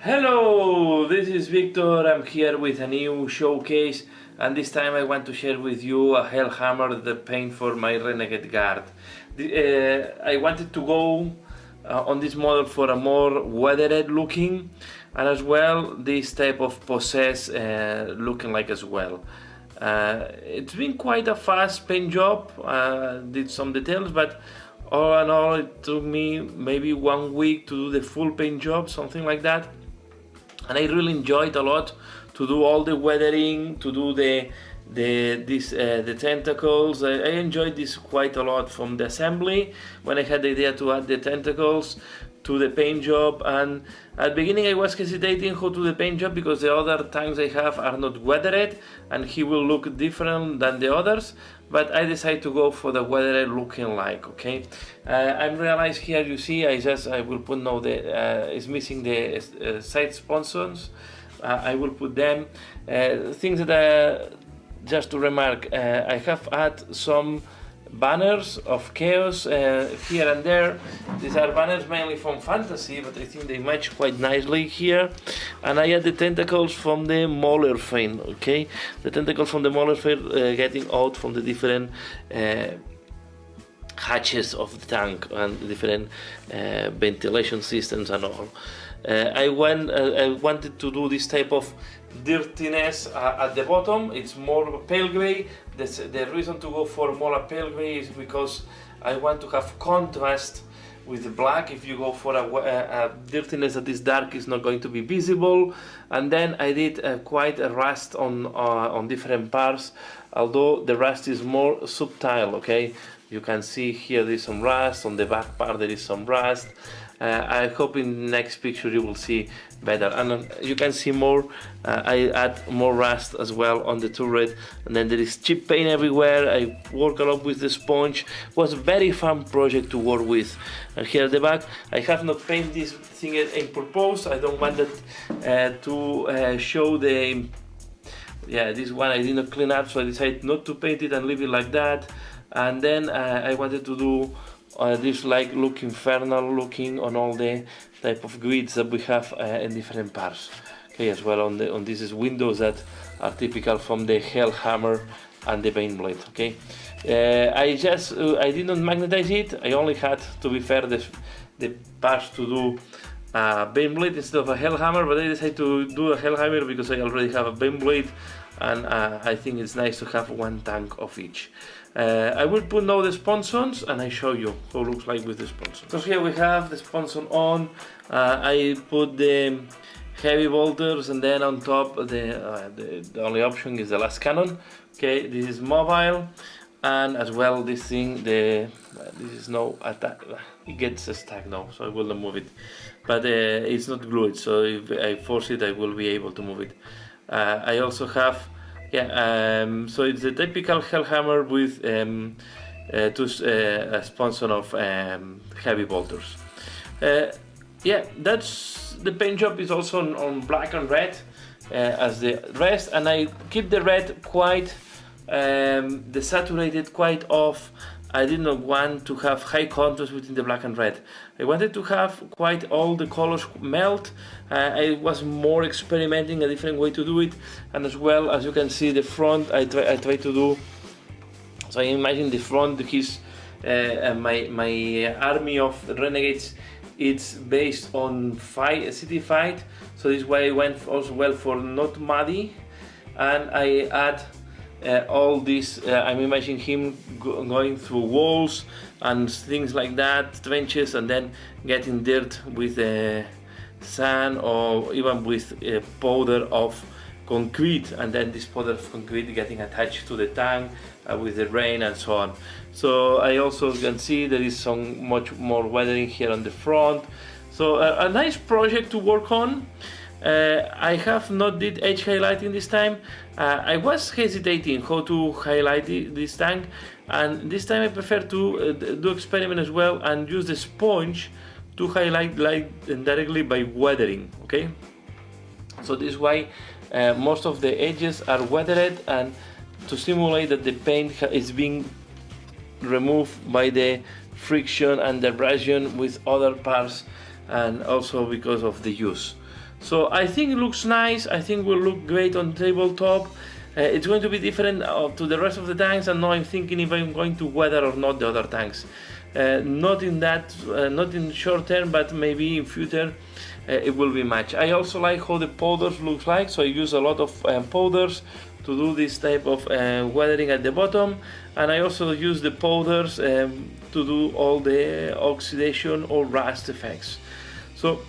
Hello, this is Victor. I'm here with a new showcase, and this time I want to share with you a Hellhammer, the paint for my Renegade Guard. I wanted to go on this model for a more weathered looking, and as well this type of possess looking like as well. It's been quite a fast paint job, did some details, but all in all it took me maybe 1 week to do the full paint job, something like that. And I really enjoyed a lot to do all the weathering, to do the tentacles. I enjoyed this quite a lot from the assembly when I had the idea to add the tentacles to the paint job. And at the beginning I was hesitating how to do the paint job because the other tanks I have are not weathered and he will look different than the others, but I decided to go for the weathered looking like, okay. I realized here, you see, I will put now it's missing the side sponsons. I will put them. Things that just to remark, I have had some banners of chaos here and there. These are banners mainly from fantasy, but I think they match quite nicely here. And I had the tentacles from the Mauler fin, okay? The tentacles from the Mauler fin getting out from the different hatches of the tank and different ventilation systems and all. I wanted to do this type of dirtiness at the bottom. It's more pale gray. The reason to go for more pale gray is because I want to have contrast with the black. If you go for a dirtiness that is dark, it's not going to be visible. And then I did quite a rust on different parts, although the rust is more subtle, okay? You can see here there is some rust, on the back part there is some rust. I hope in the next picture you will see better, and you can see more. I add more rust as well on the turret, and then there is chip paint everywhere. I work a lot with the sponge. It was a very fun project to work with. And here at the back I have not painted this thing in purpose. I don't want it to show the this one I did not clean up, so I decided not to paint it and leave it like that. And then I wanted to do this like look infernal looking on all the type of grids that we have in different parts, okay, as well on these windows that are typical from the Hellhammer and the Baneblade, okay. I did not magnetize it. I only had, to be fair, the parts to do Baneblade instead of a Hellhammer, but I decided to do a Hellhammer because I already have a Baneblade, and I think it's nice to have one tank of each. I will put now the sponsons and I show you how it looks like with the sponsons. So here we have the sponson on. I put the heavy bolters, and then on top the only option is the last cannon. Okay, this is mobile, and as well this thing, this is no attack. It gets stuck now, so I will not move it. But it's not glued, so if I force it, I will be able to move it. I also have. So it's a typical Hellhammer with a sponson of heavy bolters. That's the paint job is also on black and red as the rest, and I keep the red quite desaturated, quite off. I did not want to have high contrast between the black and red. I wanted to have quite all the colors melt. I was more experimenting a different way to do it, and as well as you can see the front, I try to do. So I imagine the front, my army of renegades, it's based on city fight. So this way I went also well for not muddy, and I add. All this, I'm imagining him going through walls and things like that, trenches, and then getting dirt with sand or even with powder of concrete, and then this powder of concrete getting attached to the tank with the rain and so on. So I also can see there is some much more weathering here on the front. So a nice project to work on. I have not did edge highlighting this time. I was hesitating how to highlight this tank, and this time I prefer to do experiment as well and use the sponge to highlight directly by weathering, okay? So this way most of the edges are weathered, and to simulate that the paint is being removed by the friction and the abrasion with other parts, and also because of the use. So I think it looks nice. I think will look great on tabletop. It's going to be different to the rest of the tanks, and now I'm thinking if I'm going to weather or not the other tanks. Not in short term, but maybe in future it will be matched. I also like how the powders looks like, so I use a lot of powders to do this type of weathering at the bottom, and I also use the powders to do all the oxidation or rust effects. So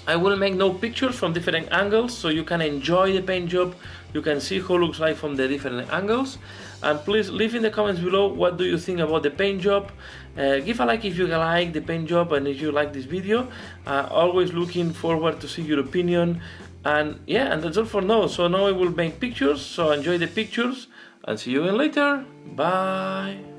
I will make no pictures from different angles, so you can enjoy the paint job. You can see how it looks like from the different angles. And please leave in the comments below what do you think about the paint job. Give a like if you like the paint job and if you like this video. Always looking forward to see your opinion. And yeah, and that's all for now. So now I will make pictures, so enjoy the pictures and see you again later. Bye.